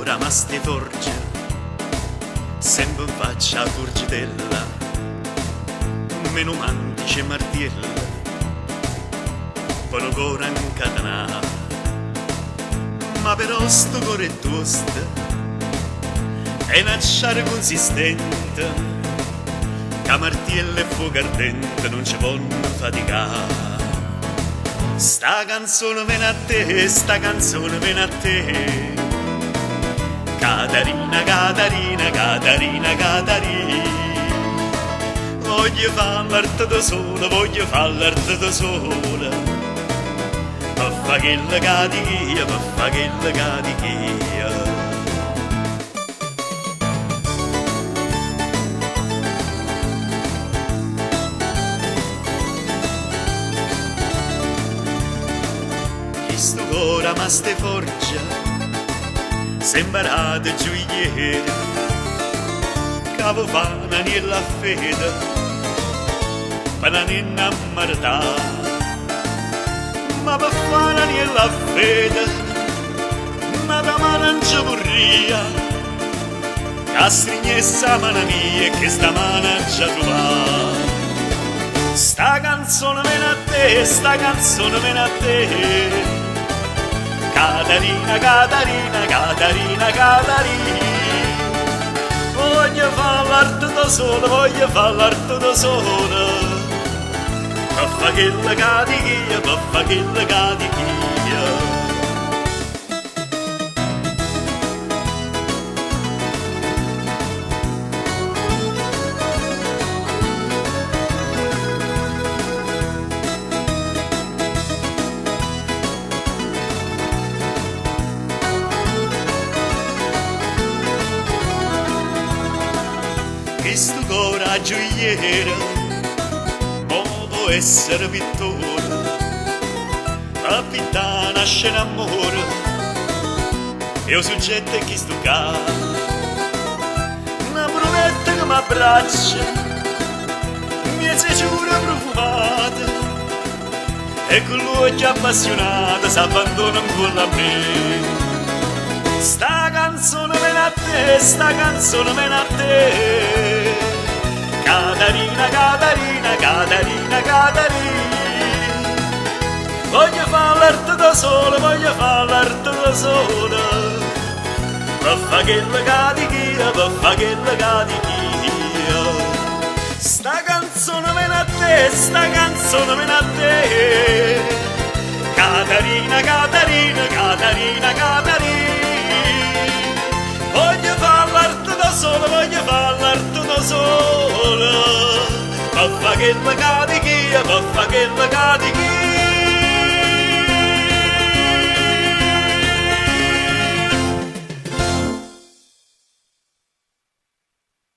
ora ma ste forge, sempre in faccia a forgitella, meno mantice e martiella, poi un cuore incatanato, ma però sto cuore è tosto, è un acciaio consistente, che martiella e fuoco ardente non ci possono faticare. Sta canzone viene a te, sta canzone viene a te, Catarina, Catarina, Catarina, Catarina. Voglio farl'arte da sola, voglio farl'arte da sola, per fare quella catichia, per fare quella catichia. Sto cuore ma ste forgia, sembrate gioielli, cavo fana nella fede, per non innamorare, ma per fana nella fede, ma da mano non ci vorria, che strignessa mano mia che sta mano ci trovare. Sta canzone viene a te, sta canzone viene a te, Catarina, Catarina, Catarina, Catarina. Voglio farl'arte da sola, voglio farl'arte da sola, per fare quella catichia, per fare quella catichia. Questo cuore gioiello può essere pittore, a pittare nasce in amore, e il soggetto è chi sto qua, una brunetta che mi abbraccia, mi si giura profumata, e con l'occhio appassionato si abbandona ancora a me. Sta canzone viene a te, sta canzone viene a te, Catarina, Catarina, Catarina, Catarina. Voglio farl'arte da sola, voglio farl'arte da sola, per fare quella catichia, per fare quella catichia. Sta canzone viene a te, sta canzone viene a te, Catarina, Catarina, Catarina, Catarina. Voglio farl'arte da sola, voglio farl'arte da sola, per fare quella catichia, per fare quella catichia.